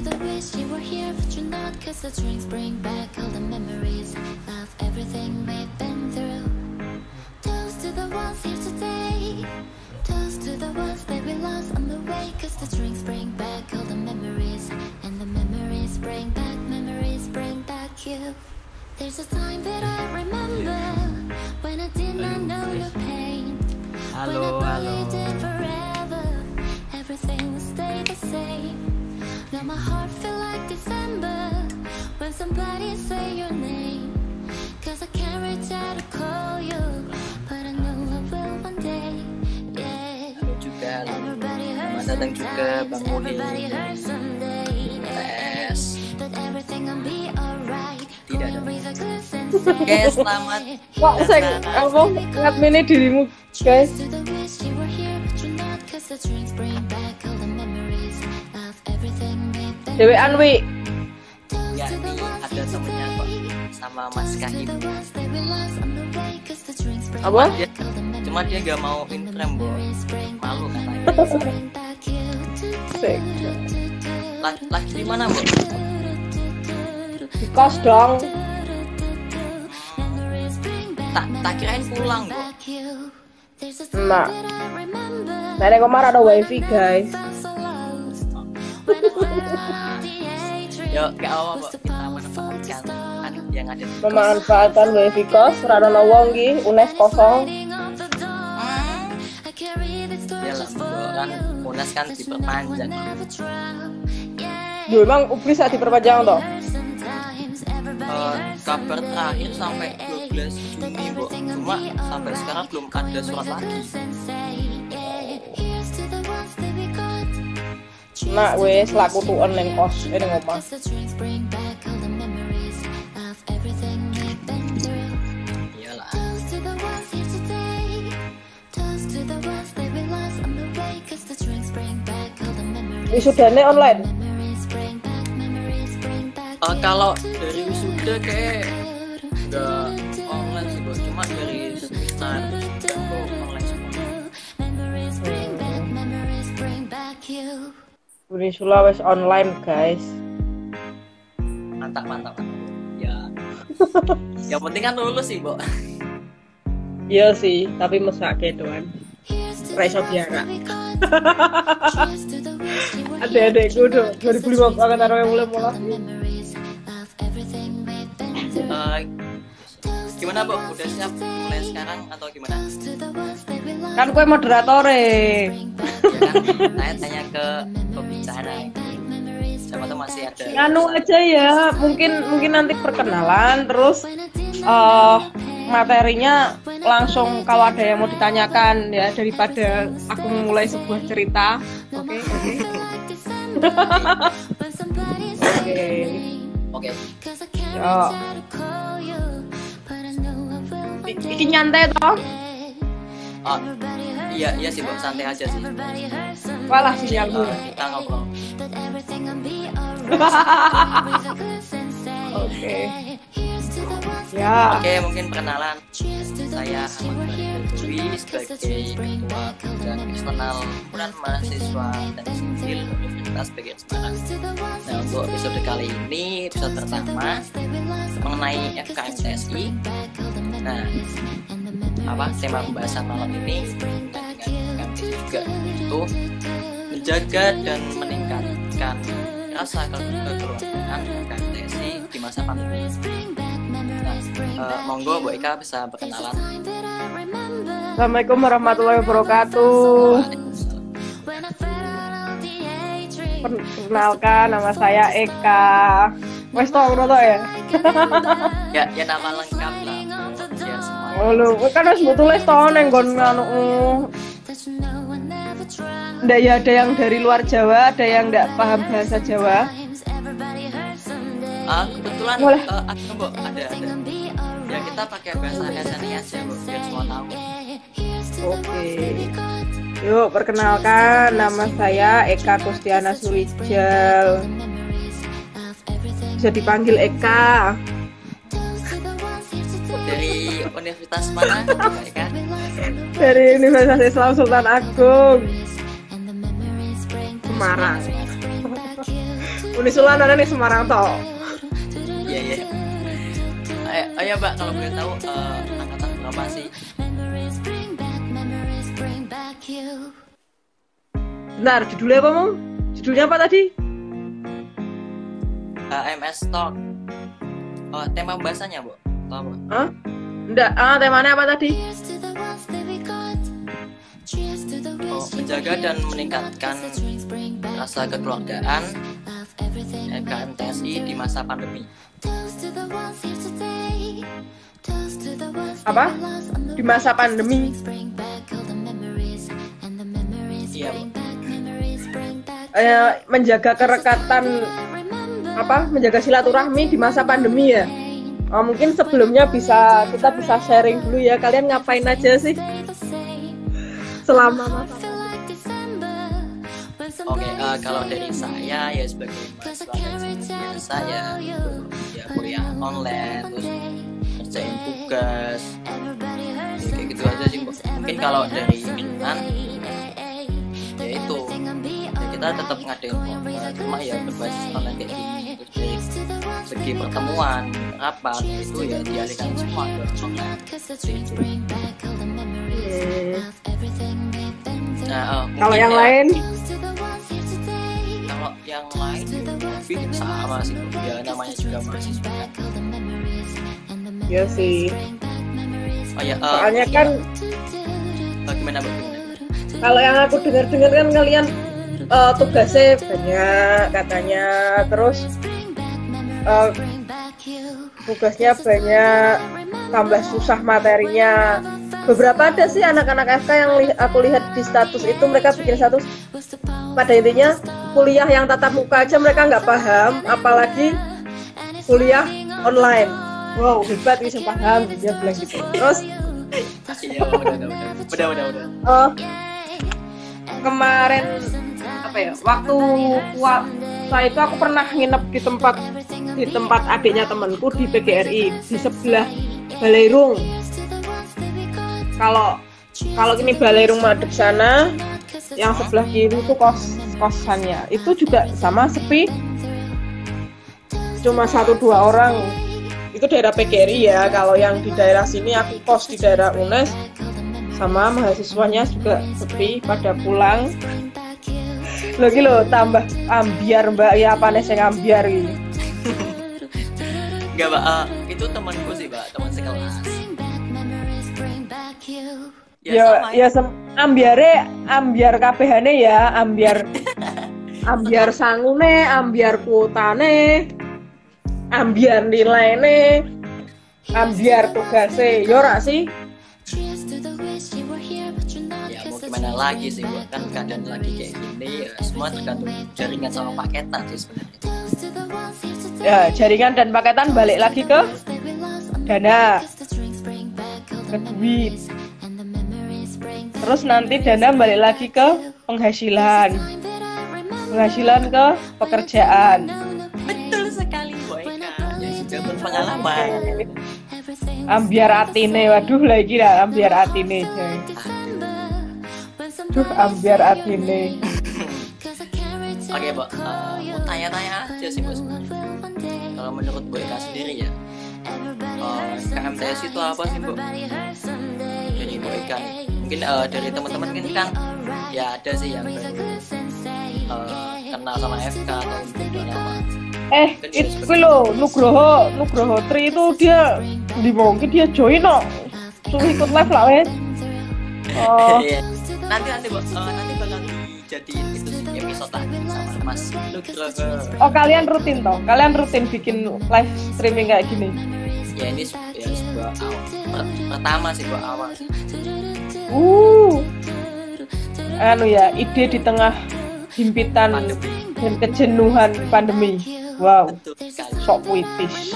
the wish you were here, but you're not. 'Cause the drinks bring back all the memories of everything we've been through. Toast to the ones here today. Toast to the ones that we lost on the way. 'Cause the drinks bring back all the memories, and the memories bring back you. There's a time that I remember when I did not know your pain. Halo, when I halo. believed in forever, everything will stay the same. Now my heart feel like December when somebody say your name. 'Cause I can't reach out to call you, but I know I will one day. Yeah. Halo juga, Everybody hurts selamat datang juga sometimes, Bang everybody Udin. hurts someday. Tes. But everything will be alright. Tidak ada. Oke, selamat. Kok sing apa ngadmine dirimu guys? Dewean wi. Ya, ini ada temennya kok sama Mas Kahim. Apa? Cuma dia nggak mau intram, Bo. Malu katanya. Sik. Lagi di mana, Bo? Di kos dong. Tak kirain pulang, Bo. Nah. Nenek kemarin ada wifi guys. Yuk, gak apa-apa, Bo. Kita memanfaatkan yang ada di kos. Memanfaatkan wifi kos, rada wong ki, UNES kosong. Ya lah, Bo, kan UNES kan diperpanjang. Yo emang bisa diperpanjang toh? Kabar terakhir sampai 12 Juni, Bo. Cuma sampai sekarang belum ada surat lagi. Nak wes laku tuan neng kos, neng omah. Iyalah. Wisudane online. Kalau dari wisuda kayak nggak online sih, Bo. Cuma dari sekitar online semua. Budi Sulawesi online guys. Mantap. Ya. Yang penting kan lulus sih, Bo. Iya sih, tapi mesake doan. Raiso biara. Adek-adekku udah 2005 banget taruh yang mulai. Gimana, Bo? Udah siap mulai sekarang atau gimana? Kan gue moderatore. Ya kan, saya tanya ke pembicara. Siapa tuh masih ada. Anu aja ya, mungkin nanti perkenalan terus materinya langsung kalau ada yang mau ditanyakan ya, daripada aku mulai sebuah cerita. Oke. Oke. Yo. Iki nyantai toh? Oh, iya sih, Bo, santai aja sih. Walah sinyalmu. Kita ngobrol. Oke. Ya. Oke, mungkin perkenalan. Saya Ahmad Dwi sebagai Ketua Bidang Eksternal Himpunan Mahasiswa Teknik Sipil Universitas PGRI Semarang. Nah, untuk episode kali ini, episode pertama mengenai FKMTSI. Nah, tema pembahasan malam ini dengan FKMTSI juga itu menjaga dan meningkatkan rasa kekeluargaan FKMTSI di masa pandemi. Monggo Bu Eka bisa berkenalan. Assalamualaikum warahmatullahi wabarakatuh. Perkenalkan, nama saya Eka. Wes tau ngono ya? Ya nama lengkap lah. Ya semua. Oh lho, kan wis tulis to ning nggon anu. Ndak ya, ada yang dari luar Jawa, ada yang enggak paham bahasa Jawa. Kebetulan ada. Ya kita pakai bahasa SNI aja, Bu, biar semua tahu. Oke. Yuk, perkenalkan, nama saya Eka Kustiana Surijal. Bisa dipanggil Eka. Dari universitas mana, Eka? Dari Universitas Islam Sultan Agung, Semarang. Unisula nana nih Semarang toh. Iya. Ayo Mbak, kalau boleh tahu angkatan berapa sih? Bentar, judulnya apa Mom? Judulnya apa tadi? MS Talk. Tema pembahasannya Bu? Tahu Bu? Hah? Enggak, temanya apa tadi? Menjaga dan meningkatkan rasa kekeluargaan FKM-TSI di masa pandemi. Apa? Di masa pandemi. Iya Bu. Menjaga kerekatan menjaga silaturahmi di masa pandemi ya. Mungkin sebelumnya kita bisa sharing dulu ya, kalian ngapain aja sih selama masa pandemi? Oke, kalau dari saya ya sebagai mahasiswa biasa ya kuliah online, terus kerjain tugas, kayak gitu aja sih Bu. Mungkin kalau dari lingkungan ya itu kita tetap ngadain cuma ya berbasis online kayak gini. Terus dari segi pertemuan rapat itu ya dialihkan semua ke online. Kalau yang lain mungkin sama sih Bu. Ya namanya juga mahasiswa. ya sih. Soalnya kan gimana Bu? Kalau yang aku dengar kan kalian tugasnya banyak katanya, terus tugasnya banyak, tambah susah materinya. Beberapa ada sih anak-anak FK yang aku lihat di status itu, mereka bikin status pada intinya kuliah yang tatap muka aja mereka nggak paham, apalagi kuliah online. Wow, hebat bisa paham, dia bilang gitu. Terus udah. Kemarin waktu puasa itu aku pernah nginep di tempat adiknya temanku di PGRI di sebelah Baleirung. Kalau ini Baleirung madep sana, yang sebelah kiri itu kosannya. Itu juga sama sepi, cuma 1-2 orang. Itu daerah PGRI ya. Kalau yang di daerah sini aku kos di daerah UNES, sama mahasiswanya juga sepi, pada pulang. Lagi lo tambah ambiar Mbak, ya apa nih saya ambiar gitu. Enggak Mbak, itu temanku sih Mbak, teman sekelas. Ambiar kabehane ya, ambiar sangune, ambiar kuotane, ambiar nilaine, ambiar tugase, yo ora sih? Ya mau gimana lagi sih Bu, kan keadaan lagi kayak gini ya, semua tergantung jaringan sama paketan sih sebenarnya. Ya, jaringan dan paketan balik lagi ke dana, ke duit. Terus nanti dana balik lagi ke penghasilan ke pekerjaan. Betul sekali Bu Eka, ya sudah berpengalaman. Ambiar atine, waduh lagi lah ambiar atine. Ambiar atine. Oke Bu, mau tanya-tanya aja sih Bu sebenarnya. Kalau menurut Bu Eka sendiri ya, KMTS itu apa sih Bu? Jadi Bu Eka mungkin dari teman-teman kan ya ada sih yang baru kenal sama FK atau udah lama. Itu lo Nugroho Tri itu dia mungkin dia join suruh ikut live lah wes. Nanti Bu, nanti bakal dijadiin itu episode lagi sama Mas Nugroho. Kalian rutin bikin live streaming kayak gini? Ya ini ya sebuah pertama sih Bu, awal sih. Ide di tengah himpitan dan kejenuhan pandemi. Wow, sok puitis.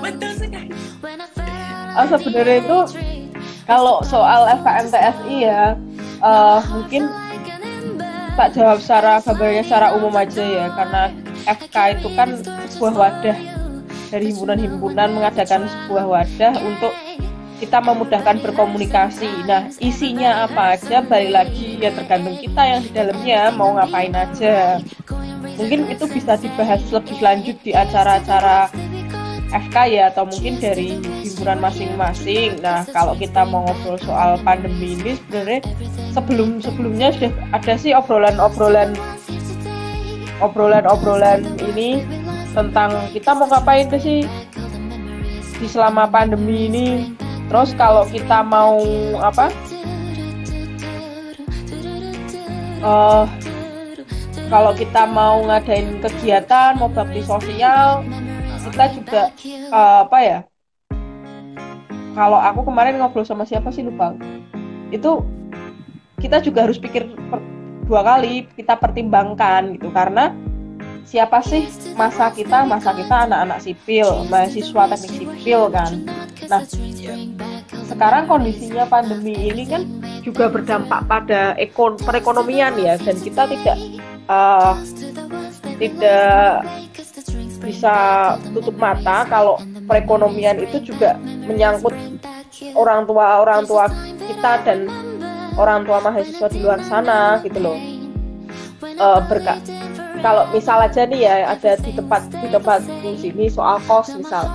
Betul sekali. Sebenarnya itu kalau soal FKM-TSI ya, mungkin tak jawab secara umum aja ya, karena FK itu kan sebuah wadah dari himpunan-himpunan mengadakan sebuah wadah untuk kita memudahkan berkomunikasi. Nah, isinya apa aja balik lagi ya tergantung kita yang di dalamnya mau ngapain aja. Mungkin itu bisa dibahas lebih lanjut di acara-acara FK ya, atau mungkin dari himpunan masing-masing. Nah, kalau kita mau ngobrol soal pandemi ini sebenarnya sebelumnya sudah ada sih obrolan ini tentang kita mau ngapain sih di selama pandemi ini. Terus kalau kita mau kalau kita mau ngadain kegiatan, mau bakti sosial, kita juga kalau aku kemarin ngobrol sama siapa sih lupa. Itu kita juga harus pikir dua kali, kita pertimbangkan gitu, karena siapa sih masa kita anak-anak sipil, mahasiswa teknik sipil kan. Nah, sekarang kondisinya pandemi ini kan juga berdampak pada perekonomian ya, dan kita tidak bisa tutup mata kalau perekonomian itu juga menyangkut orang tua kita dan orang tua mahasiswa di luar sana gitu loh. Kalau misal aja nih ya, ada di tempat di sini soal kos misal,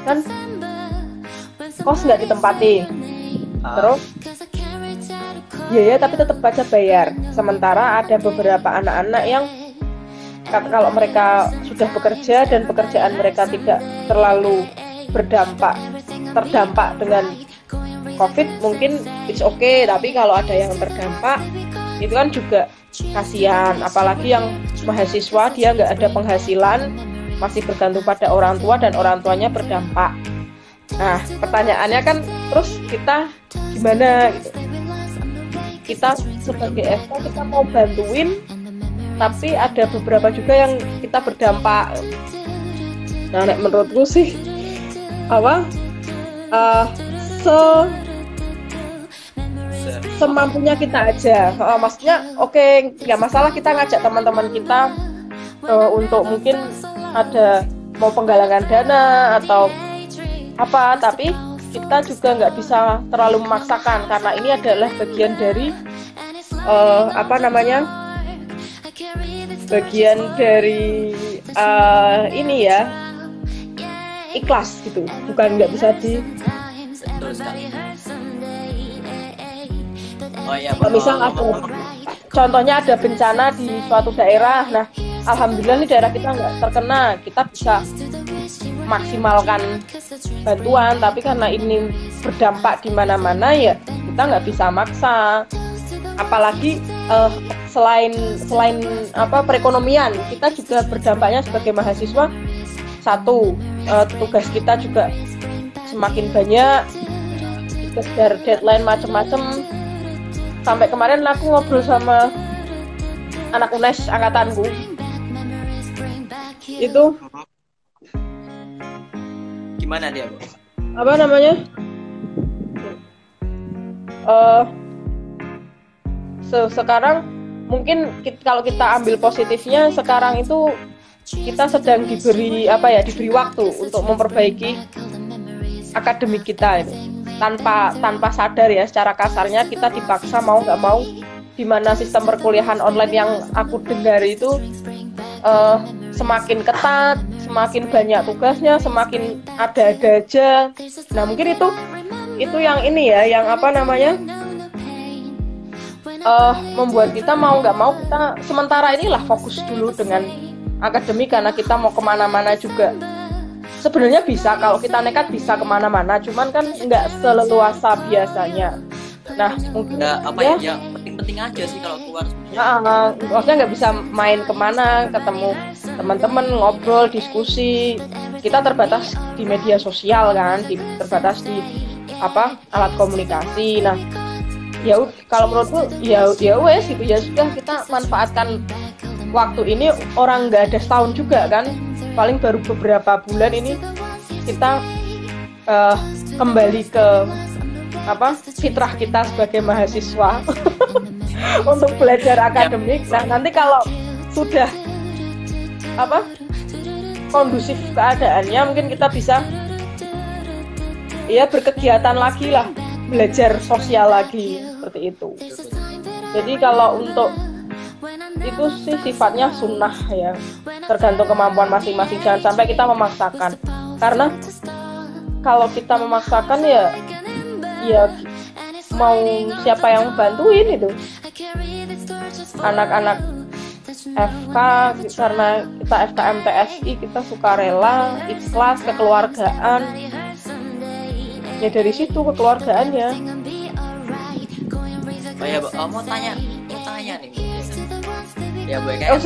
kan kos nggak ditempati, terus ya tapi tetap aja bayar. Sementara ada beberapa anak-anak yang kalau mereka sudah bekerja dan pekerjaan mereka tidak terlalu terdampak dengan COVID, mungkin it's okay. Tapi kalau ada yang terdampak, itu kan juga kasihan. Apalagi yang mahasiswa, dia nggak ada penghasilan, masih bergantung pada orang tua dan orang tuanya berdampak. Nah, pertanyaannya kan terus kita gimana gitu? Kita sebagai FK kita mau bantuin, tapi ada beberapa juga yang kita berdampak. Nah, menurutku sih semampunya kita aja. Maksudnya oke, nggak masalah kita ngajak teman-teman kita untuk mungkin ada mau penggalangan dana atau apa, tapi kita juga nggak bisa terlalu memaksakan, karena ini adalah bagian dari bagian dari ini ya, ikhlas gitu, bukan nggak bisa di. Misal contohnya ada bencana di suatu daerah, nah alhamdulillah nih daerah kita nggak terkena, kita bisa maksimalkan bantuan. Tapi karena ini berdampak di mana-mana ya kita nggak bisa maksa. Apalagi selain perekonomian, kita juga berdampaknya sebagai mahasiswa. Satu, tugas kita juga semakin banyak, kejar deadline macam-macam. Sampai kemarin aku ngobrol sama anak UNES angkatanku, itu gimana dia? Sekarang mungkin kalau kita ambil positifnya, sekarang itu kita sedang diberi waktu untuk memperbaiki akademik kita ini. Tanpa sadar ya, secara kasarnya kita dipaksa mau nggak mau, di mana sistem perkuliahan online yang aku dengar itu semakin ketat, semakin banyak tugasnya, semakin ada-ada aja. Nah mungkin itu yang ini ya, yang membuat kita mau nggak mau, kita sementara inilah fokus dulu dengan akademik, karena kita mau kemana-mana juga. Sebenarnya bisa, kalau kita nekat bisa kemana-mana, cuman kan nggak seleluasa biasanya. Nah mungkin yang penting-penting aja sih kalau keluar. Maksudnya nggak bisa main kemana, ketemu teman-teman, ngobrol, diskusi. Kita terbatas di media sosial kan, terbatas di alat komunikasi. Nah ya kalau menurutku ya wes gitu ya, sudah kita manfaatkan waktu ini. Orang nggak ada setahun juga kan, paling baru beberapa bulan ini kita kembali ke fitrah kita sebagai mahasiswa untuk belajar akademik. Nah nanti kalau sudah kondusif keadaannya, mungkin kita bisa ya berkegiatan lagi lah, belajar sosial lagi seperti itu. Jadi kalau untuk itu sih sifatnya sunnah ya, tergantung kemampuan masing-masing, jangan sampai kita memaksakan, karena kalau kita memaksakan ya mau siapa yang bantuin itu anak-anak FK, karena kita FKM TSI kita sukarela, ikhlas, kekeluargaan ya, dari situ kekeluargaannya. Oh ya, mau tanya nih ya Bu Eka.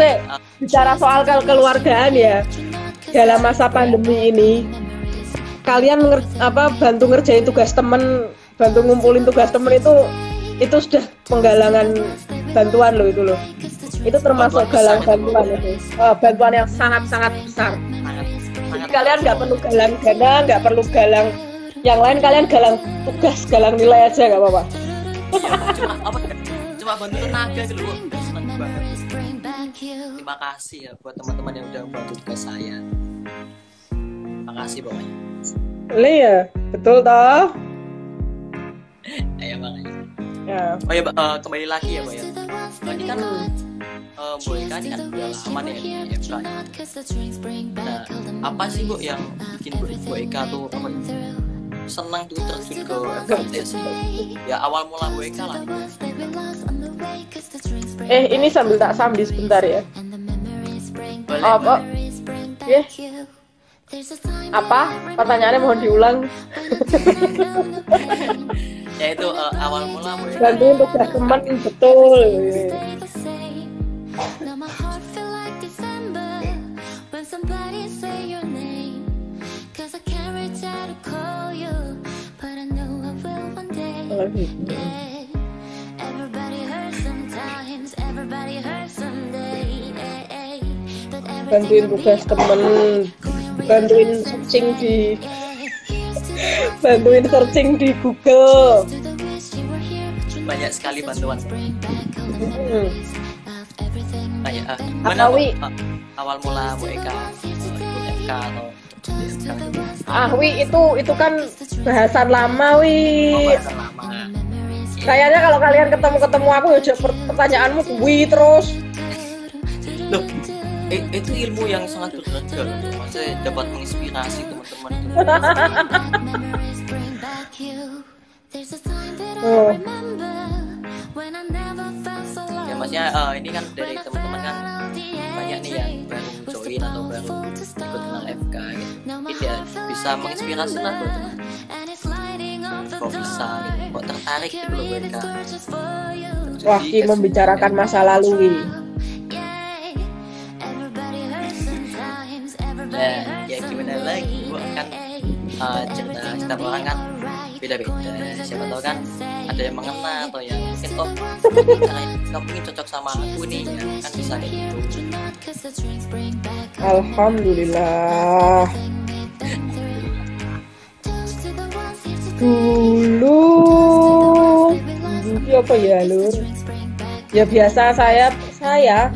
Bicara soal kekeluargaan ya, dalam masa pandemi ini kalian bantu ngerjain tugas temen, bantu ngumpulin tugas temen itu sudah penggalangan bantuan loh itu loh. Itu termasuk galang bantuan itu. Bantuan yang sangat-sangat besar. Jadi kalian nggak perlu galang dana, nggak perlu galang yang lain, kalian galang tugas, galang nilai aja nggak apa-apa. Cuma bantu tenaga gitu loh. Senang banget. Terima kasih ya buat teman-teman yang udah bantu tugas saya. Terima kasih pokoknya. Iya, betul toh? Ya makanya. Ya. Oh ya, kembali lagi ya, Mbak ya. Ini kan Bu Eka ini kan udah lama nih ya, FK. Nah, apa sih Bu yang bikin Bu Eka tuh senang tuh terjun ke FKMTS? Ya awal mula Bu Eka lah. Ini sambil tak sambil sebentar ya. Boleh. Apa? Pertanyaannya mohon diulang. Ya itu awal mula Bu Eka. Bantuin tugas teman, betul. Bantuin tugas temen, bantuin searching di Google. Banyak sekali bantuan. Mana awal mula Bu Eka ikut FK atau itu kan bahasan lama bahasan lama. Kayaknya kalau kalian ketemu aku ya pertanyaanmu terus. Loh, itu ilmu yang sangat berharga. Maksudnya dapat menginspirasi teman-teman. Ya maksudnya ini kan dari teman-teman kan banyak nih yang baru join atau baru ikut kenal FK gitu. Itu ya bisa menginspirasi lah buat teman. Kok bisa gitu, kok tertarik gitu loh mereka. Wah, membicarakan masa lalu Ya gimana lagi, kan cerita orang kan beda-beda. Siapa tahu kan ada yang mengena atau yang mungkin kamu mungkin cocok sama aku nih ya, kan bisa kayak gitu. Alhamdulillah. Dulu apa ya Lur? Ya biasa saya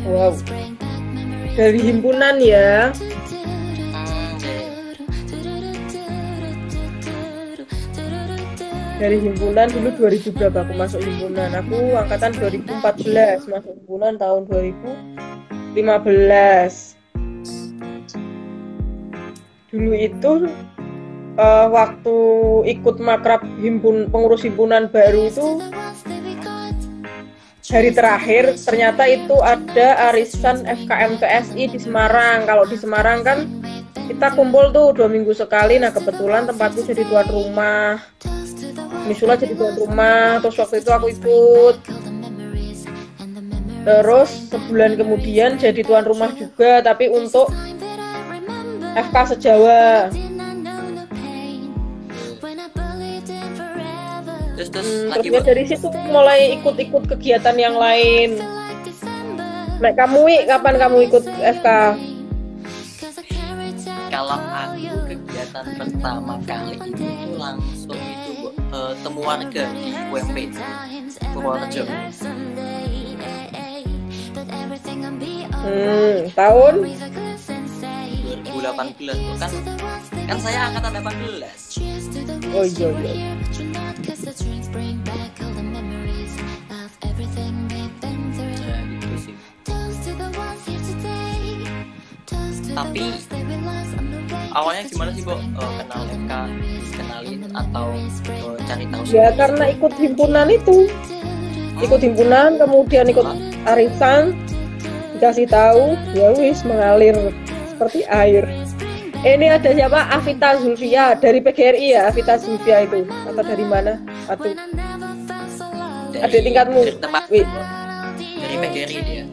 wow, dari himpunan ya. Dari himpunan dulu 2000 berapa aku masuk himpunan? Aku angkatan 2014, masuk himpunan tahun 2015. Dulu itu waktu ikut makrab pengurus himpunan baru itu hari terakhir, ternyata itu ada arisan FKM TSI di Semarang. Kalau di Semarang kan kita kumpul tuh 2 minggu sekali. Nah kebetulan tempatku jadi tuan rumah, Misula jadi tuan rumah, terus waktu itu aku ikut. Terus sebulan kemudian jadi tuan rumah juga, tapi untuk FK sejawa. Terus dari situ mulai ikut-ikut kegiatan yang lain. Nah, kapan kamu ikut FK? Kalau aku kegiatan pertama kali itu langsung itu temu warga di UMP Purworejo. Tahun 2015 2018 tuh kan saya angkatan 18. Oh iya. Ya gitu sih. Tapi awalnya gimana sih, Bo? Kenal FK, kenalin atau cari tahu Ya karena ikut himpunan itu. Ikut himpunan, kemudian ikut arisan, dikasih tahu, ya wis mengalir seperti air. Ini ada siapa? Afita Zulfia dari PGRI ya, Afita Zulfia itu atau dari mana? Atau ada tingkatmu? Wih. Dari PGRI dia.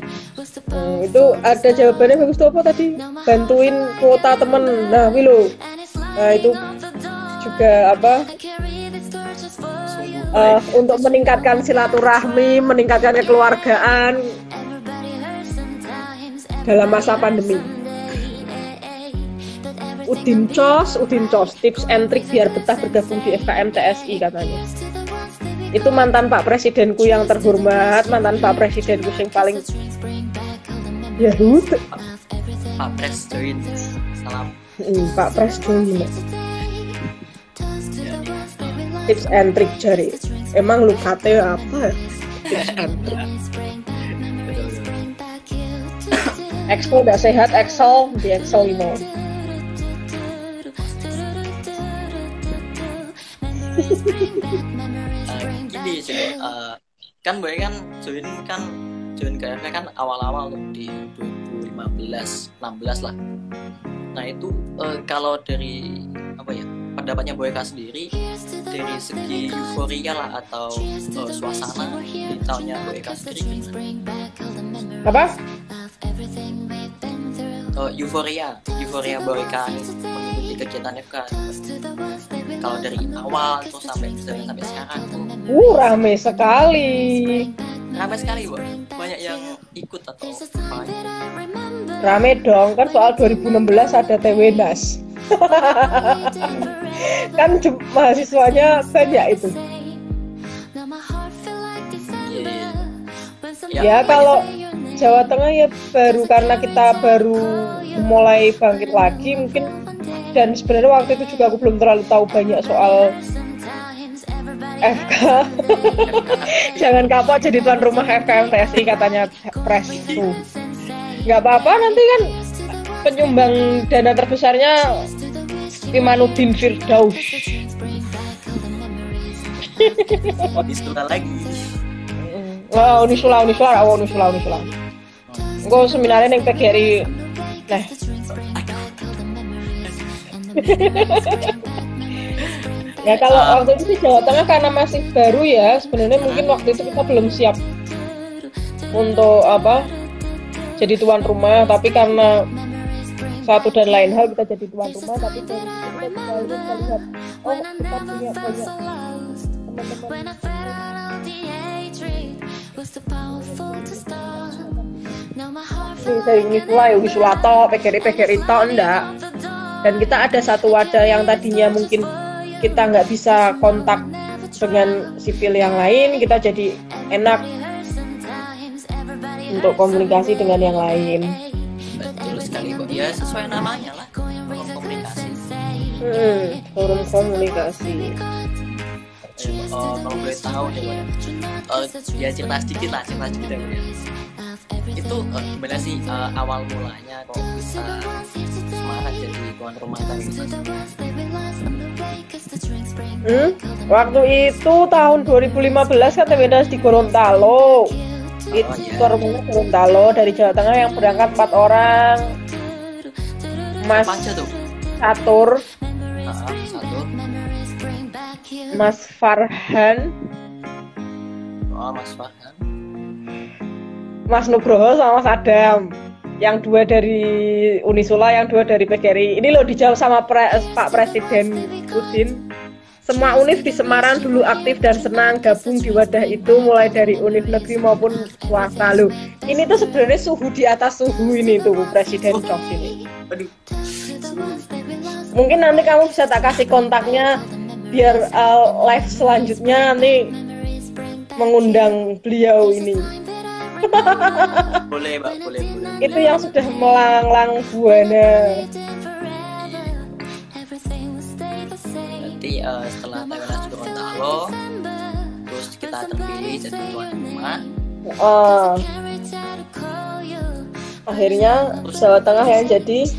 Itu ada jawabannya bagus tuh apa tadi? Bantuin kuota temen. Nah, Wilo. Nah, itu juga apa? Untuk meningkatkan silaturahmi, meningkatkan kekeluargaan dalam masa pandemi. Udin Cos, tips and trick biar betah bergabung di FKM TSI katanya. Itu mantan Pak Presidenku yang terhormat, mantan Pak Presidenku yang paling ya Pak Pres join, salam. Pak Pres join. Tips and trick jari. Emang lu kate apa? Tips and trick. Excel udah sehat, Excel di Excel ini. Gini sih, kan Boy kan join ke FK kan awal-awal tuh di 2015, 16 lah. Nah itu kalau dari apa ya pendapatnya Boyka sendiri dari segi euforia lah atau suasana di tahunnya Boyka sendiri Apa? Euforia Boyka mengikuti kegiatan FK. Kalau dari awal terus sampai sekarang tuh Rame sekali. Ramai sekali, Bo. Banyak yang ikut atau apa? Rame dong, kan soal 2016 ada TWNAS. Kan mahasiswanya banyak itu. Ya kalau Jawa Tengah ya baru karena kita baru mulai bangkit lagi mungkin, dan sebenarnya waktu itu juga aku belum terlalu tahu banyak soal FK. Jangan kapok jadi tuan rumah FKM TSI katanya Pres itu. Nggak apa-apa, nanti kan penyumbang dana terbesarnya Imanuddin Firdaus. Unisula lagi. Unisula. Gue seminarnya yang PGRI. Nah. Ya kalau waktu itu di Jawa Tengah karena masih baru ya, sebenarnya mungkin waktu itu kita belum siap untuk jadi tuan rumah, tapi karena satu dan lain hal kita jadi tuan rumah, tapi dari situ kita bisa lihat kita punya banyak teman-teman dari Unisula toh, PGRI toh enggak. Dan kita ada satu wadah yang tadinya mungkin kita nggak bisa kontak dengan sipil yang lain, kita jadi enak untuk komunikasi dengan yang lain. Betul sekali, Bo. Ya sesuai namanya lah, forum komunikasi. Forum komunikasi. Kalau boleh tahu nih, ya cerita sedikit ya, Bu. Itu gimana sih awal mulanya kok bisa semangat jadi tuan rumah tadi? Waktu itu tahun 2015 kan TWNAS di Gorontalo. Itu tuan rumahnya Gorontalo dari Jawa Tengah yang berangkat 4 orang. Mas Catur, Mas Farhan, Mas Nugroho sama Mas Adam. Yang 2 dari Unisula, yang 2 dari PGRI. Ini loh dijawab sama Pak Presiden Udin. Semua univ di Semarang dulu aktif dan senang gabung di wadah itu, mulai dari univ negeri maupun swasta loh. Ini tuh sebenarnya suhu di atas suhu ini tuh Presiden Cok ini. Mungkin nanti kamu bisa tak kasih kontaknya biar live selanjutnya nanti mengundang beliau ini. Boleh, Mbak, boleh. Itu yang sudah melanglang buana. setelah Taiwan Gorontalo terus kita terpilih jadi tuan rumah. Akhirnya Jawa Tengah yang jadi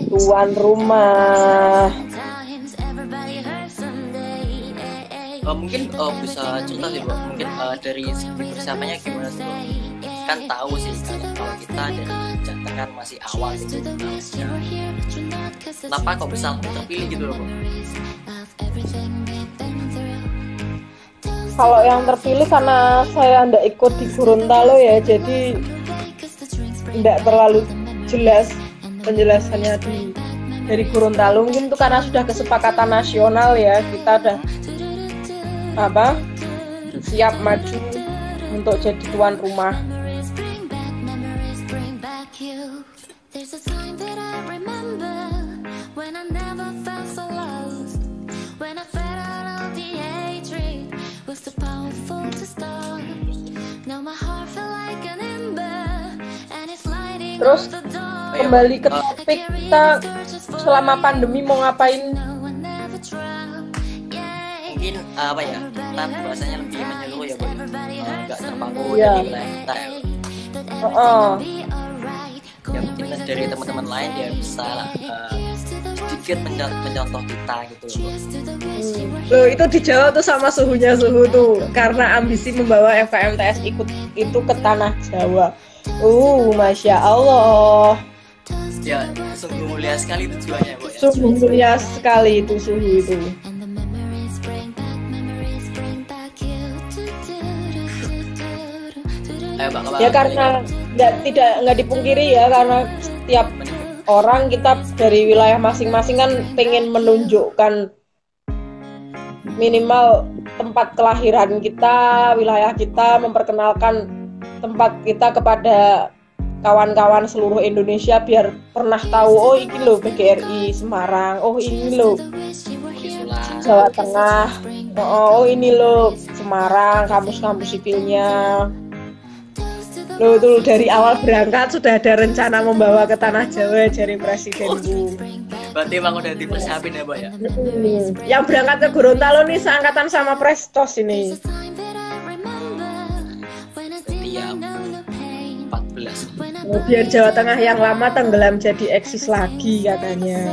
tuan rumah. Mungkin bisa cerita sih Bu, mungkin dari segi persiapannya gimana sih Bu? Kan tahu sih kalau kita dari Jateng kan masih awal gitu. Kenapa kok bisa terpilih gitu loh Bu? Kalau yang terpilih karena saya ndak ikut di Gorontalo ya, jadi ndak terlalu jelas penjelasannya dari Gorontalo. Mungkin itu karena sudah kesepakatan nasional ya, kita udah siap maju untuk jadi tuan rumah. Terus kembali ke topik, kita selama pandemi mau ngapain? Mungkin kita bahasanya lebih menyeluruh ya Bu, nggak terpaku ya. Dari wilayah kita ya. Ya mungkin dari teman-teman lain dia bisa sedikit mencontoh kita gitu loh. Loh, itu dijawab tuh sama suhu tuh, karena ambisi membawa FKMTS itu ke tanah Jawa. Masya Allah. Ya sungguh mulia sekali tujuannya Bu ya. Sungguh mulia sekali itu suhu itu. Ya karena nggak dipungkiri ya, karena setiap orang kita dari wilayah masing-masing kan pengen menunjukkan minimal tempat kelahiran kita, wilayah kita, memperkenalkan tempat kita kepada kawan-kawan seluruh Indonesia biar pernah tahu, ini loh PGRI Semarang, ini loh Jawa Tengah, ini loh Semarang, kampus-kampus sipilnya. Loh, tuh dari awal berangkat sudah ada rencana membawa ke tanah Jawa dari Presidenku. Berarti emang udah dipersiapin ya Bu ya? Yang berangkat ke Gorontalo nih seangkatan sama Prestos ini. Berarti ya 14. Biar Jawa Tengah yang lama tenggelam jadi eksis lagi katanya.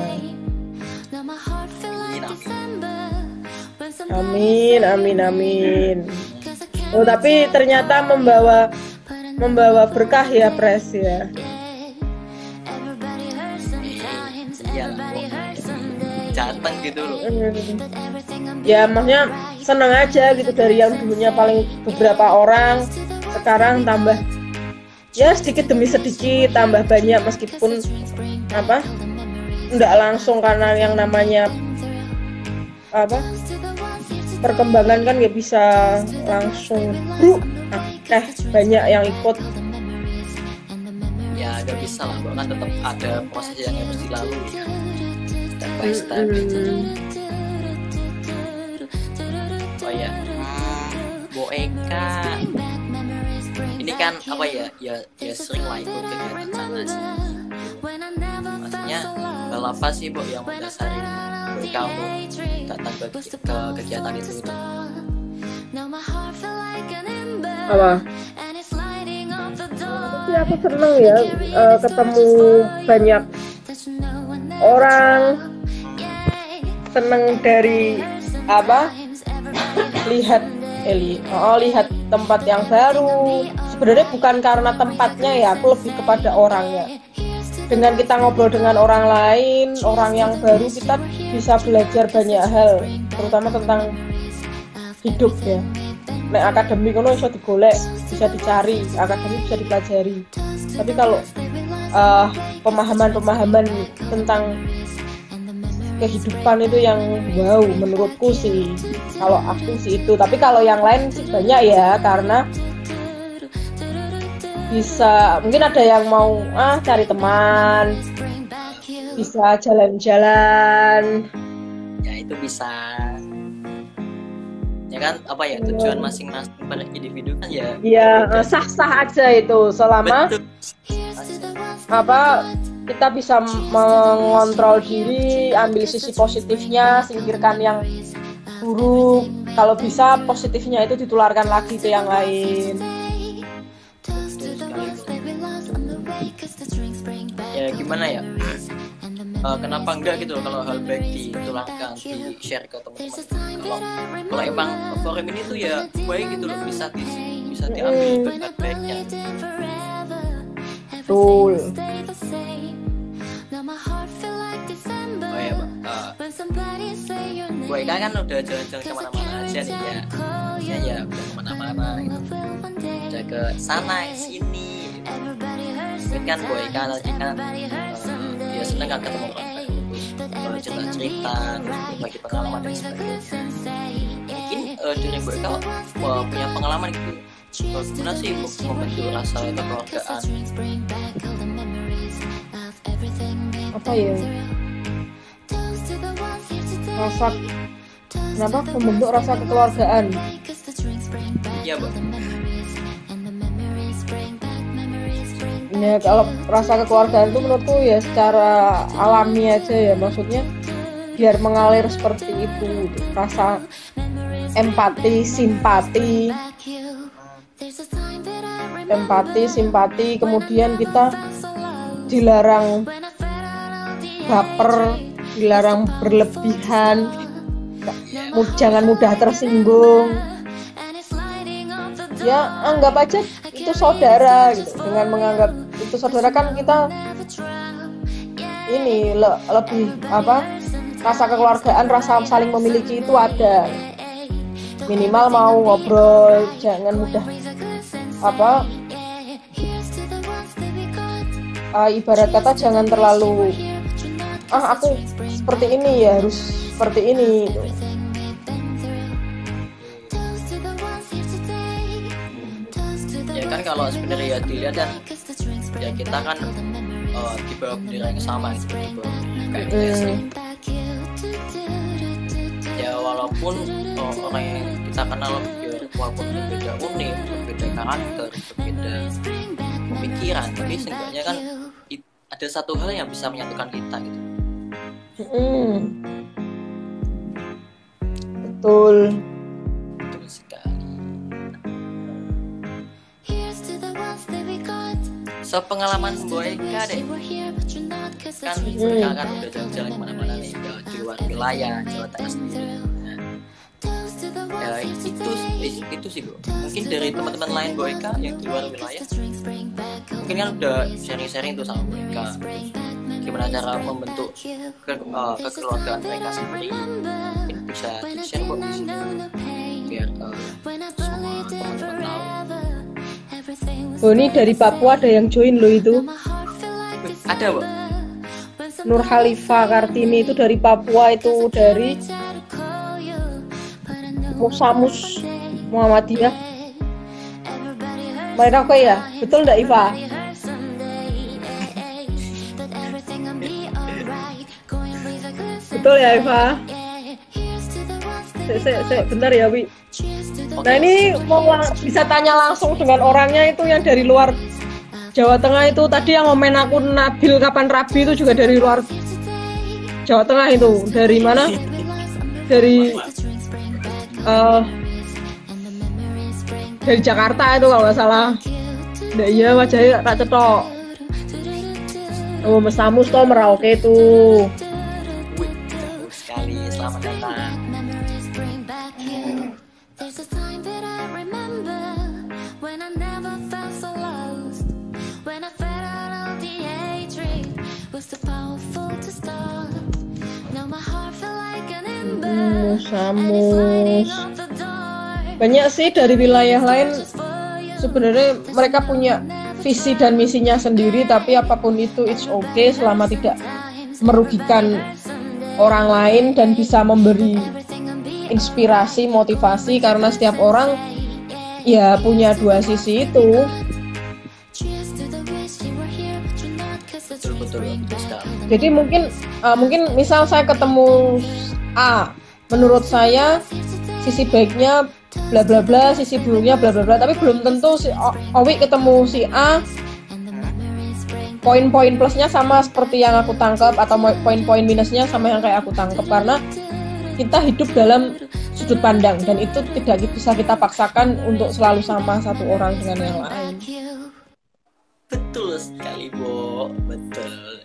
Amin. Oh, tapi ternyata membawa berkah ya Pres ya. Jateng gitu loh. Ya maksudnya seneng aja gitu, dari yang dulunya paling beberapa orang sekarang tambah ya sedikit demi sedikit tambah banyak, meskipun enggak langsung karena yang namanya perkembangan kan nggak bisa langsung banyak yang ikut. Ya gak bisa lah, kan tetap ada proses yang harus dilalui ya, step by step. Oh ya, Bu Eka ini kan ya sering lah ikut kegiatan sana sih. Maksudnya hal apa sih Bu yang mendasari Bu Eka untuk datang ke kegiatan itu gitu? Apa? Ya, aku seneng ya ketemu banyak orang, seneng dari lihat tempat yang baru. Sebenarnya bukan karena tempatnya ya, aku lebih kepada orangnya. Dengan kita ngobrol dengan orang lain, orang yang baru, kita bisa belajar banyak hal, terutama tentang hidup ya. Nek akademik kono bisa digolek, bisa dicari, akademik bisa dipelajari. Tapi kalau pemahaman tentang kehidupan itu yang wow menurutku sih. Kalau aku sih itu, tapi kalau yang lain sih banyak ya, karena bisa mungkin ada yang mau cari teman, bisa jalan-jalan. Ya itu bisa. Ya kan tujuan masing-masing pada individu kan ya. Iya, sah-sah aja itu selama kita bisa mengontrol diri, ambil sisi positifnya, singkirkan yang buruk. Kalau bisa positifnya itu ditularkan lagi ke yang lain. Ya gimana ya? Kenapa enggak gitu kalau hal baik ditularkan, di share ke teman-teman. Kalau emang forum ini tuh ya baik gitu loh, bisa diambil berkat baiknya. Betul. Oh ya, Bu Eka kan udah jalan-jalan kemana-mana aja nih ya. Ya udah kemana-mana gitu. Udah ke sana sini. Mungkin kan Bu Eka tadi kan dia seneng kan ketemu orang baru, cerita-cerita, bagi pengalaman dan sebagainya. Mungkin dari Bu Eka punya pengalaman gitu. Gimana sih membentuk rasa kekeluargaan? Apa ya? Kenapa membentuk rasa kekeluargaan? Iya, Bang. Ya kalau rasa kekeluargaan itu menurutku ya secara alami aja ya, maksudnya biar mengalir seperti itu, rasa empati, simpati, kemudian kita dilarang baper, dilarang berlebihan, jangan mudah tersinggung. Ya anggap aja itu saudara gitu. Dengan menganggap itu saudara kan kita ini lebih rasa kekeluargaan, rasa saling memiliki itu ada. Minimal mau ngobrol, jangan mudah ibarat kata jangan terlalu aku seperti ini ya harus seperti ini gitu. Ya kan kalau sebenarnya dilihat dan ya kita kan di bawah bendera yang sama gitu, di bawah bendera KMTS. Ya walaupun orang yang kita kenal walaupun berbeda unik, berbeda karakter, berbeda pemikiran, tapi seenggaknya kan ada satu hal yang bisa menyatukan kita gitu. Betul Sekali. So pengalaman Bu Eka deh, kan mereka kan udah jalan-jalan kemana-mana nih di luar wilayah Jawa Tengah sendiri. Ya itu sih Bu. Mungkin dari teman-teman lain Bu Eka yang di luar wilayah, mungkin kan udah sharing-sharing tuh sama Bu Eka gimana cara membentuk kekeluargaan mereka sendiri. Mungkin bisa di-share Bu di sini biar semua teman-teman tahu. Oh ini dari Papua ada yang join loh itu. Ada Bu. Nur Khalifah Kartini itu dari Papua, itu dari Musamus Muhammadiyah. Mereka kok ya? Betul enggak Iva? Betul ya Iva? Bentar ya Wi. Nah ini mau bisa tanya langsung dengan orangnya itu yang dari luar Jawa Tengah itu. Tadi yang ngomen aku Nabil kapan rabi itu juga dari luar Jawa Tengah itu. Dari mana? Dari Jakarta itu kalau nggak salah. Nah, iya wajahnya tak cetok. Oh Mas Samus toh Merauke itu. Wih, jauh sekali. Selamat datang. Samus. Banyak sih dari wilayah lain. Sebenarnya mereka punya visi dan misinya sendiri, tapi apapun itu it's okay selama tidak merugikan orang lain dan bisa memberi inspirasi, motivasi, karena setiap orang ya punya dua sisi itu. Betul. Jadi mungkin misal saya ketemu A, menurut saya sisi baiknya bla bla bla, sisi buruknya bla bla bla, tapi belum tentu si Owi ketemu si A poin-poin plusnya sama seperti yang aku tangkap atau poin-poin minusnya sama yang kayak aku tangkap, karena kita hidup dalam sudut pandang dan itu tidak bisa kita paksakan untuk selalu sama satu orang dengan yang lain. Betul sekali, Bo. Betul.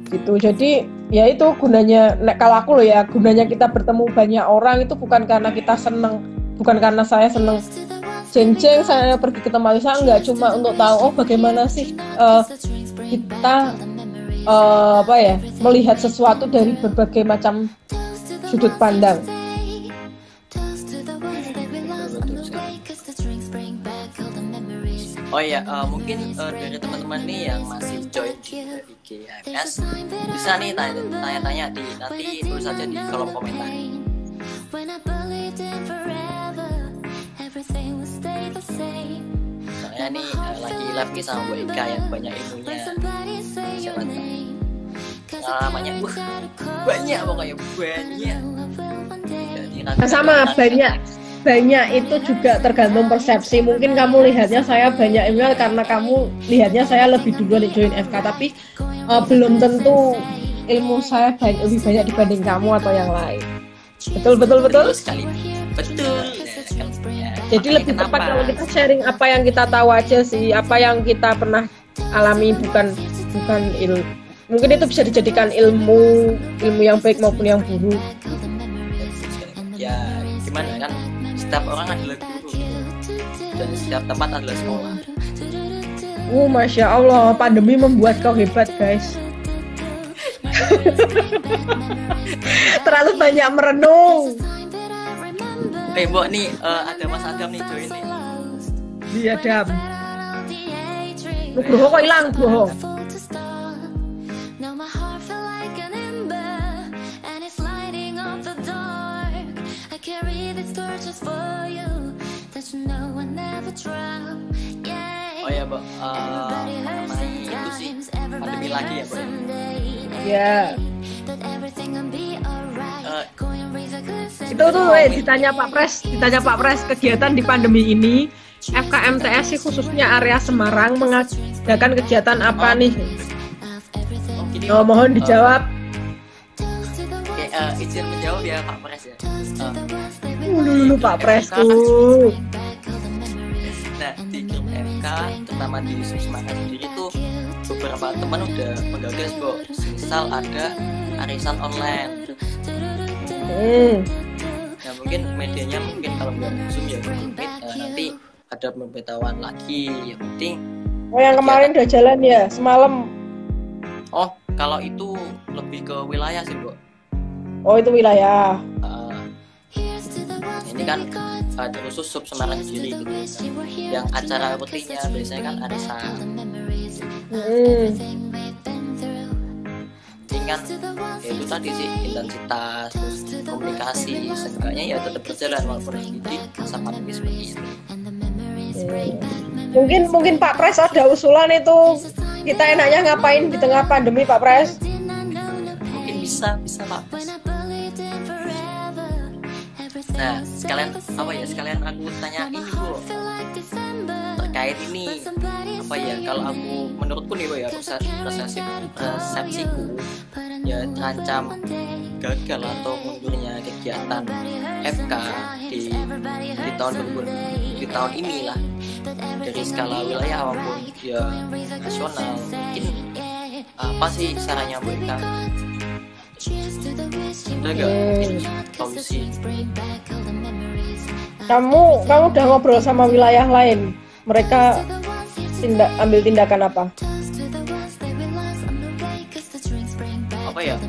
Gitu. Jadi ya itu gunanya, kalau aku loh ya, gunanya kita bertemu banyak orang itu bukan karena kita seneng, bukan karena saya seneng jeng-jeng saya pergi ke tempat wisata, enggak, cuma untuk tahu oh bagaimana sih kita melihat sesuatu dari berbagai macam sudut pandang. Oh iya, mungkin dari teman-teman nih yang masih join di GMS bisa nih tanya-tanya nanti tulis saja di kolom komentar. Soalnya nih lagi live nih sama Bu Eka yang banyak ilmunya. Siapa tahu pengalamannya banyak, pokoknya banyak. Jadi, sama banyak itu juga tergantung persepsi. Mungkin kamu lihatnya saya banyak ilmu karena kamu lihatnya saya lebih duluan join FK, tapi belum tentu ilmu saya lebih banyak dibanding kamu atau yang lain. Betul sekali. Betul. Ya, jadi lebih tepat kalau kita sharing apa yang kita tahu aja sih, apa yang kita pernah alami, bukan ilmu. Mungkin itu bisa dijadikan ilmu yang baik maupun yang buruk. Ya gimana kan, setiap orang adalah guru dan setiap tempat adalah sekolah. Masya Allah, pandemi membuat kau hebat, guys. Terlalu banyak merenung. Mbok nih ada Mas Adam nih join nih. Iya, Adam. Nugroho kok hilang, Nugroho. Oh ya, Mbak. Itu sih pandemi lagi ya, Mbak. Ya. Itu tuh ditanya Pak Pres kegiatan di pandemi ini FKMTS khususnya area Semarang mengadakan kegiatan apa nih? Mohon dijawab. Izin menjawab ya Pak Pres ya. Dulu Pak Pres tuh. Nah di grup FK terutama di Semarang sendiri tuh beberapa teman udah menggagas kok. Misal ada arisan online. Ya mungkin medianya kalau nggak Zoom ya mungkin nanti ada pemberitahuan lagi. Yang penting yang kemarin udah jalan ya semalam. Oh kalau itu lebih ke wilayah sih Bu. Oh itu wilayah. Ini kan ada khusus sub Semarang sendiri gitu. Yang acara rutinnya biasanya kan arisan. Kan ya itu tadi sih intensitas terus komunikasi seenggaknya ya tetap berjalan walaupun di masa pandemi seperti ini. Mungkin Pak Pres ada usulan itu kita enaknya ngapain di tengah pandemi Pak Pres? Mungkin bisa Pak Pres. Nah sekalian aku tanya ini Bu terkait ini apa ya, kalau aku menurutku nih Bu ya persepsiku ya terancam gagal atau mundurnya kegiatan FK di tahun inilah dari skala wilayah maupun ya nasional. Mungkin apa sih sarannya Bu Eka? Ada nggak solusi? Kamu udah ngobrol sama wilayah lain, mereka ambil tindakan apa?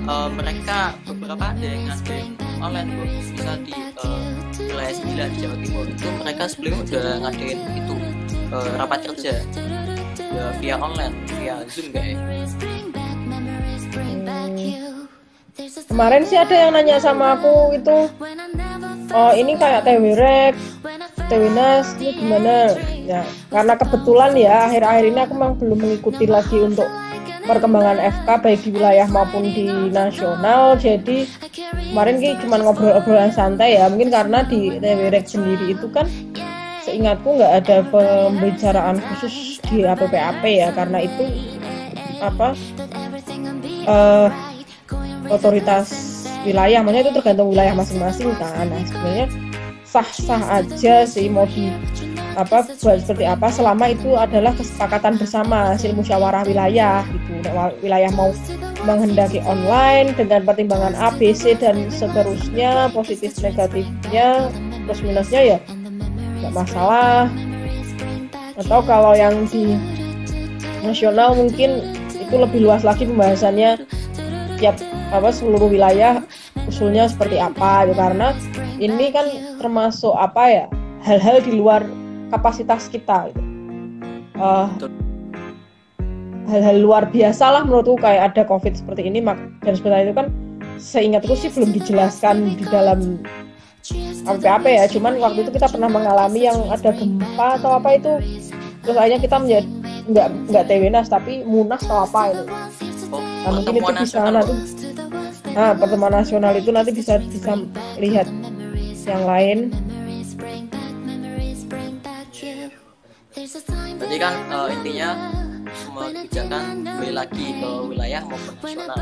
Mereka beberapa ada yang ngadain online Bu, bisa di wilayah 9 Jawa Timur itu mereka sebelumnya udah ngadain itu rapat kerja ya, via online, via Zoom kayak. Kemarin sih ada yang nanya sama aku itu, ini kayak TWREK, TWNAS ini gimana? Ya karena kebetulan ya akhir-akhir ini aku memang belum mengikuti lagi untuk perkembangan FK baik di wilayah maupun di nasional. Jadi kemarin cuma ngobrol-ngobrolan santai ya, mungkin karena di TWREK sendiri itu kan seingatku nggak ada pembicaraan khusus di APPAP ya, karena itu apa otoritas wilayah, maksudnya itu tergantung wilayah masing-masing kan. Nah, sebenarnya sah-sah aja sih mau buat seperti apa selama itu adalah kesepakatan bersama hasil musyawarah wilayah gitu. Wilayah mau menghendaki online dengan pertimbangan A, B, C dan seterusnya, positif negatifnya plus minusnya ya nggak masalah. Atau kalau yang di nasional mungkin itu lebih luas lagi pembahasannya, tiap seluruh wilayah usulnya seperti apa gitu, karena ini kan termasuk hal-hal di luar kapasitas kita gitu. Hal-hal luar biasa lah menurutku, kayak ada COVID seperti ini dan seperti itu kan seingatku sih belum dijelaskan di dalam apa ya, cuman waktu itu kita pernah mengalami yang ada gempa atau apa itu, terus akhirnya kita menjadi nggak TWNAS tapi MUNAS atau apa itu. Nah, mungkin itu bisa nanti pertemuan nasional itu nanti bisa lihat yang lain. Berarti kan intinya semua kebijakan kembali lagi ke wilayah maupun nasional.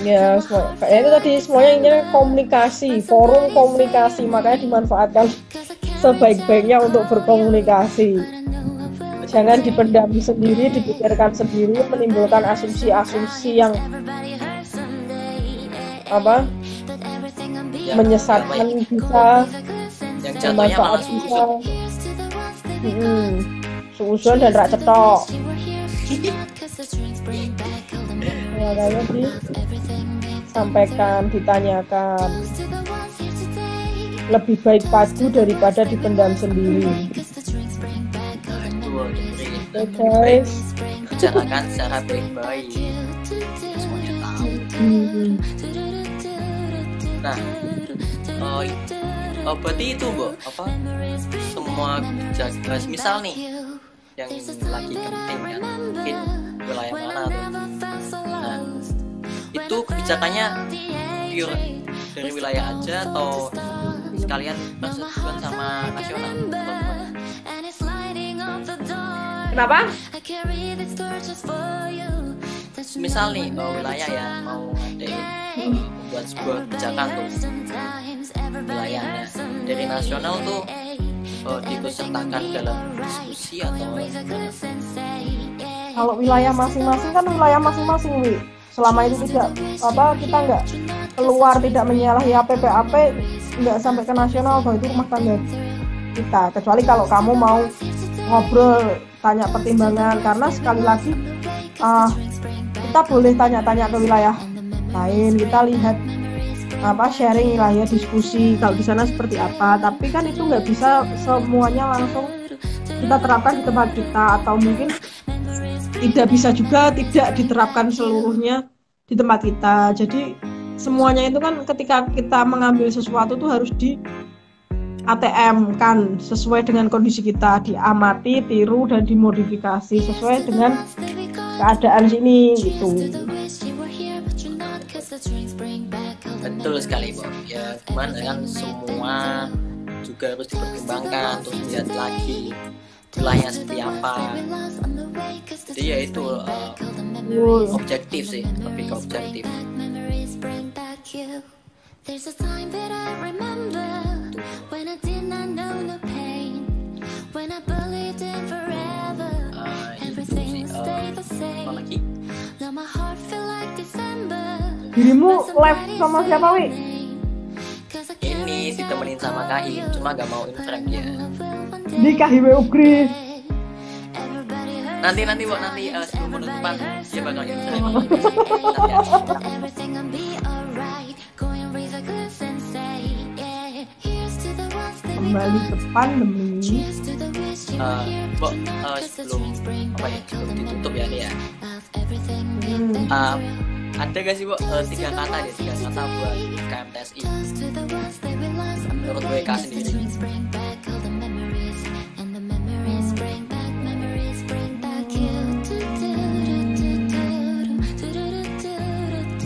Ya, itu tadi semuanya intinya komunikasi, forum komunikasi, makanya dimanfaatkan sebaik-baiknya untuk berkomunikasi. Jangan dipendam sendiri, dipikirkan sendiri, menimbulkan asumsi-asumsi yang menyesatkan bisa, yang jatuhnya malah bisa suuzon dan rak cetok. Ya, kayaknya disampaikan, ditanyakan, lebih baik padu daripada dipendam sendiri. Guys, bicarakan secara baik-baik, semuanya tahu. Nah, berarti itu semua kebijakan, misal nih yang lagi penting kan, mungkin wilayah mana tuh. Nah, itu kebijakannya pure dari wilayah aja atau sekalian bersentuhan sama nasional? Kenapa? Misal nih wilayah ya mau ngadain membuat sebuah kebijakan tuh wilayahnya, dari nasional tuh diikutsertakan dalam diskusi atau kalau wilayah masing-masing kan wilayah masing-masing, Wi. Selama itu tidak kita nggak keluar, tidak menyalahi APPAP, nggak sampai ke nasional, bahwa itu rumah tangga kita. Kecuali kalau kamu mau ngobrol, tanya pertimbangan, karena sekali lagi kita boleh tanya-tanya ke wilayah lain, kita lihat sharing wilayah, diskusi kalau di sana seperti apa. Tapi kan itu nggak bisa semuanya langsung kita terapkan di tempat kita, atau mungkin tidak bisa juga tidak diterapkan seluruhnya di tempat kita. Jadi semuanya itu kan ketika kita mengambil sesuatu tuh harus di ATM kan sesuai dengan kondisi kita, diamati, tiru dan dimodifikasi sesuai dengan keadaan sini gitu. Betul sekali, Bo. Ya gimana kan semua juga harus dipertimbangkan, terus lihat lagi wilayahnya seperti apa. Jadi ya itu objektif sih, lebih ke objektif. Apa lagi? Dirimu live sama siapa, Wi? Ini ditemenin sama Kahim, cuma gak mau Instagram dia. Di Kahim Ugri. Nanti Bu, sebelum penutupan dia bakal Instagram. Kembali ke pandemi. Bu, sebelum ditutup ya nih ya. Ada gak sih, Bu, tiga kata buat KMTSI menurut WK sendiri?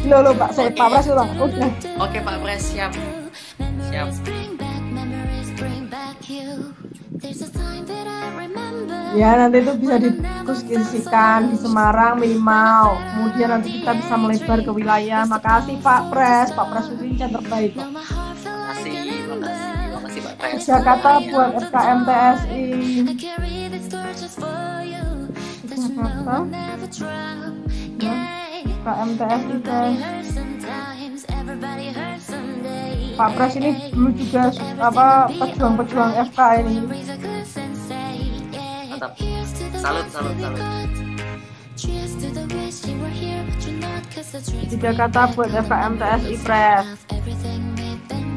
Loh, Pak, saya Pak Pres udah. Oke, Pak Pres, siap. There's a time that I remember Ya nanti itu bisa didiskusikan di Semarang minimal. Kemudian nanti kita bisa melebar ke wilayah. Makasih Pak Pres Vincent terbaik. Makasih Pak Pres. Jakarta buat FKM TSI. Jakarta. FKM TSI guys. Pak Pres ini dulu juga pejuang FK ini. Mantap. Salut. Di Jakarta buat FKM TSI Pres.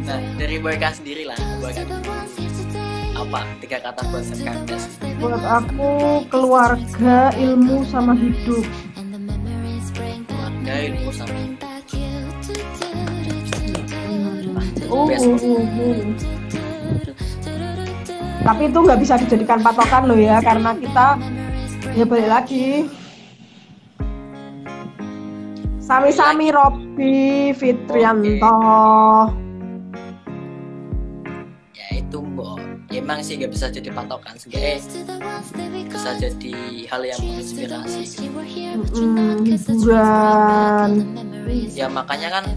Nah, dari Boyka sendiri lah, apa 3 kata buat FKM TSI? Buat aku keluarga, ilmu sama hidup. Keluarga, ilmu sama hidup. Tapi itu nggak bisa dijadikan patokan loh ya, karena kita ya balik lagi sami-sami Robby Fitrianto. Ya itu Mbok, ya, emang sih nggak bisa jadi patokan, sebenarnya bisa jadi hal yang menginspirasi. Hiburan. Ya makanya kan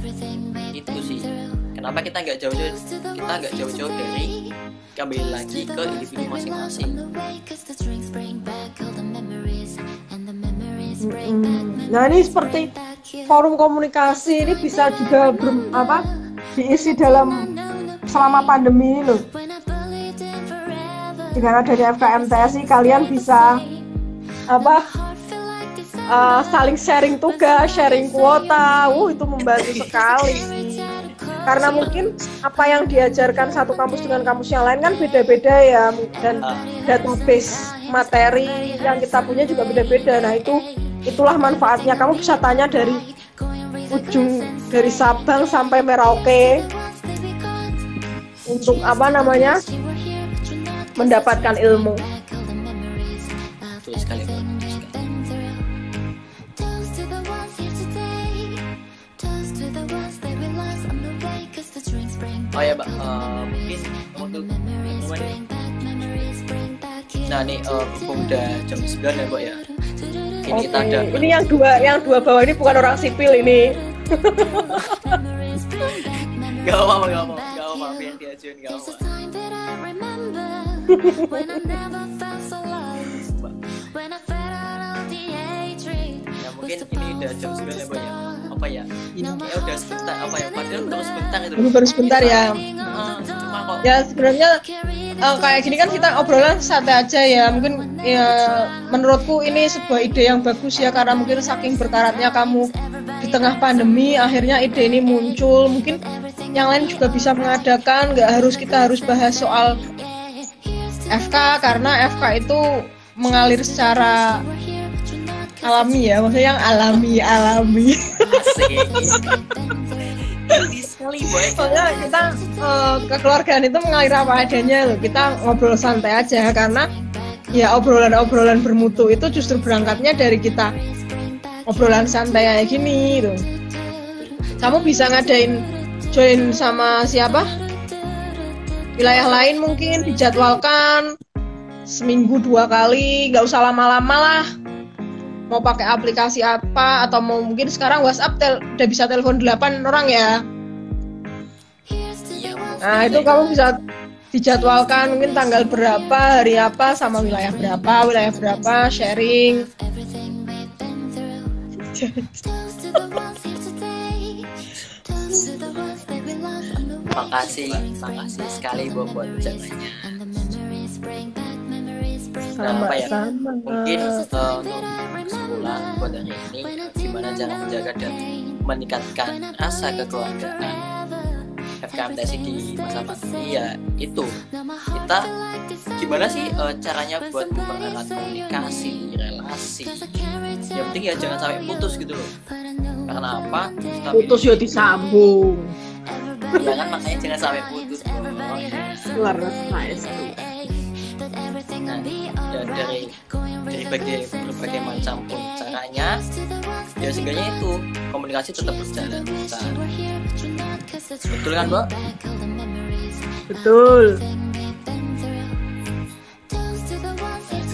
itu sih, kenapa kita nggak jauh-jauh dari kembali lagi ke individu masing-masing. Nah ini seperti forum komunikasi ini bisa juga diisi dalam selama pandemi ini loh. Dengan adanya FKM TSI kalian bisa saling sharing tugas, sharing kuota. Itu membantu sekali. Karena mungkin apa yang diajarkan satu kampus dengan kampus yang lain kan beda-beda ya, dan database materi yang kita punya juga beda-beda. Nah itulah manfaatnya. Kamu bisa tanya dari Sabang sampai Merauke untuk mendapatkan ilmu. Betul sekali. Oh ya Mbak, mungkin untuk nah nih udah jam 9 ya Mbak ya. Ini kita ada yang dua bawah ini bukan orang sipil ini. Gak apa-apa, biar diajuin gak apa. Ya mungkin ini udah jam 9 ya Mbak ya. Apa ya? Ini udah sebentar padahal baru sebentar ya. Cuma kok ya sebenarnya kayak gini kan kita obrolan santai aja ya. Mungkin ya menurutku ini sebuah ide yang bagus ya, karena mungkin saking berkaratnya kamu di tengah pandemi akhirnya ide ini muncul. Mungkin yang lain juga bisa mengadakan, kita harus bahas soal FK, karena FK itu mengalir secara alami ya, maksudnya yang alami. Soalnya kita kekeluargaan itu mengalir apa adanya loh. Kita ngobrol santai aja, karena ya obrolan bermutu itu justru berangkatnya dari kita obrolan santai kayak gini gitu. Kamu bisa join sama siapa? Wilayah lain mungkin dijadwalkan seminggu 2 kali, nggak usah lama-lama lah. Mau pakai aplikasi apa, atau mau mungkin sekarang WhatsApp udah bisa telepon 8 orang ya. Nah itu kamu bisa dijadwalkan mungkin tanggal berapa, hari apa, sama wilayah berapa, sharing. Makasih sekali buat ucapannya. Mungkin untuk kesimpulan buat hari ini, gimana cara menjaga dan meningkatkan rasa kekeluargaan FKM TSI di masa pandemi, ya itu kita gimana sih caranya buat mempererat komunikasi, relasi. Yang penting ya jangan sampai putus gitu loh. Karena apa? Putus ya disambung. Ya kan, makanya jangan sampai putus. Luar biasa. Nah, ya dari berbagai macam pun caranya, ya seenggaknya itu komunikasi tetap berjalan. Betul kan Mbak? Betul.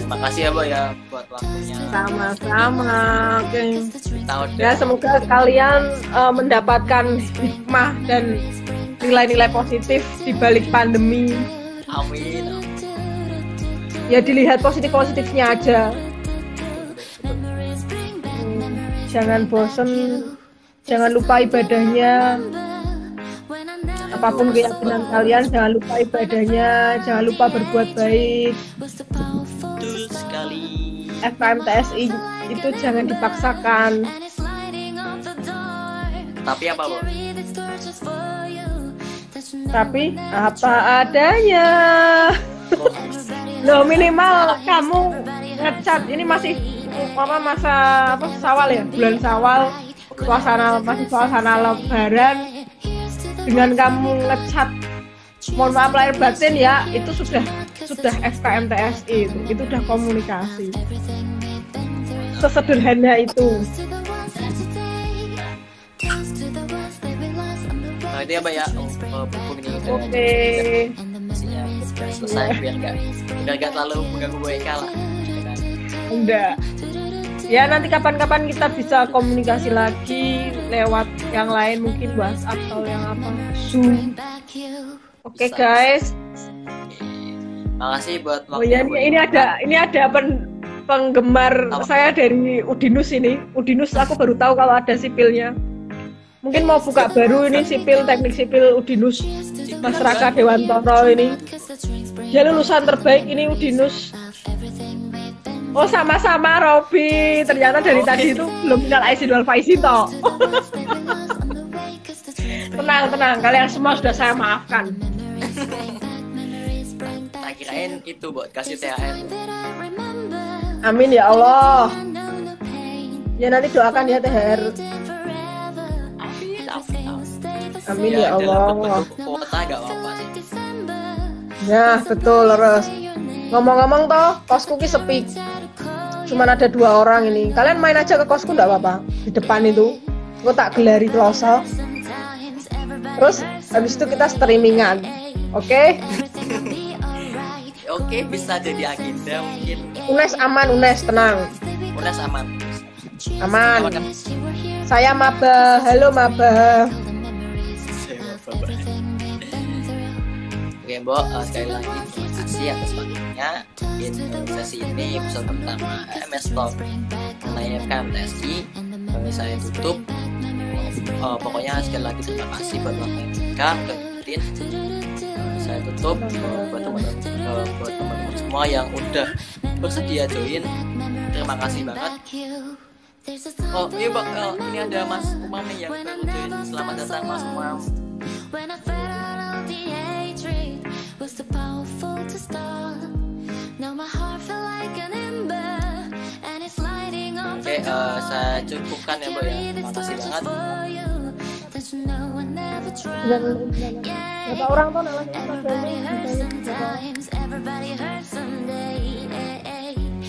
Terima kasih ya, Bo ya buat waktunya. Sama-sama. Oke. Tahu Ya, semoga kalian mendapatkan hikmah dan nilai-nilai positif di balik pandemi. Amin. Ya dilihat positifnya aja. Jangan bosen, jangan lupa ibadahnya. Apapun keyakinan kalian, jangan lupa ibadahnya, jangan lupa berbuat baik. Betul sekali. FKM-TSI itu jangan dipaksakan. Tapi apa, Bo? Tapi apa adanya. Loh, minimal kamu ngecat. Ini masih masa Syawal ya, bulan Syawal, masih suasana Lebaran. Dengan kamu ngecat, mohon maaf lahir batin ya, itu sudah FKM-TSI, itu udah komunikasi. Sesederhana itu. Nah, itu ya, Mbak ya. Buku ini Oke. isinya sudah selesai biar nggak terlalu mengganggu Bu Eka lah. Enggak. Ya nanti kapan-kapan kita bisa komunikasi lagi lewat yang lain, mungkin WhatsApp atau yang apa, Zoom. Oke guys. Makasih buat Oh ya, ini ada penggemar saya dari Udinus ini. Udinus aku baru tahu kalau ada sipilnya. Mungkin mau buka baru ini teknik sipil Udinus. Mas Raka Dewantono ini. Dia lulusan terbaik ini Udinus. Oh sama-sama Robi, ternyata dari tadi itu belum kenal Aisin wal Faizin toh. Tenang, kalian semua sudah saya maafkan. Tak kirain itu buat kasih THR. Amin ya Allah. Ya nanti doakan ya THR. Amin ya Allah. Kuota gak apa-apa sih. Ya betul terus. Ngomong-ngomong toh, kosku ki sepi. Cuman ada 2 orang ini. Kalian main aja ke kosku enggak apa-apa. Di depan itu. Gue tak gelari kloso. Terus habis itu kita streamingan. Oke? Oke, bisa jadi agenda mungkin. Unes aman, Unes tenang. Udah aman. Aman. Saya Maba. Halo Maba. Oke, Bo, sekali lagi terima kasih atas waktunya. Sesi ini episode pertama MS Talk mengenai FKM-TSI. Saya tutup. Pokoknya sekali lagi terima kasih buat waktunya udah ngikutin. Saya tutup buat teman-teman semua yang udah bersedia join. Terima kasih banget. Oh iya, Bo, ini ada Mas Umam nih yang baru join. Selamat datang Mas Umam. Oke, saya cukupkan ya, Bo ya. Terima kasih banget. Berapa orang tuh namanya?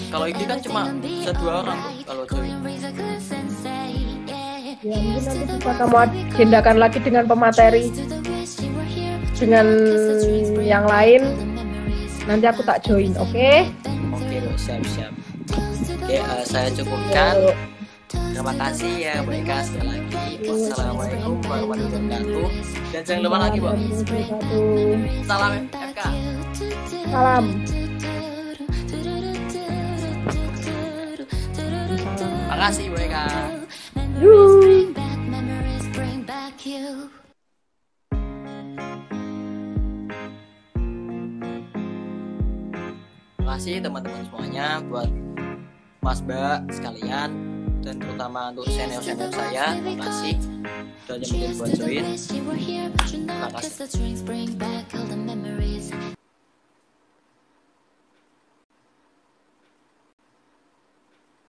Kalau ini kan cuma bisa 2 orang tuh kalau join. Ya mungkin nanti bisa kamu agendakan lagi dengan pemateri, dengan yang lain. Nanti aku tak join, oke? Oke, Bo, siap. Oke, saya cukupkan. Terima kasih ya Bu Eka sekali lagi. Wassalamualaikum warahmatullahi wabarakatuh. Dan jangan lupa lagi, Bo. Salam FK. Salam. Makasih Bu Eka. Terima kasih teman-teman semuanya, buat Mas Mbak sekalian, dan terutama untuk senior-senior saya. Terima kasih sudah nyempetin buat join. Terima kasih.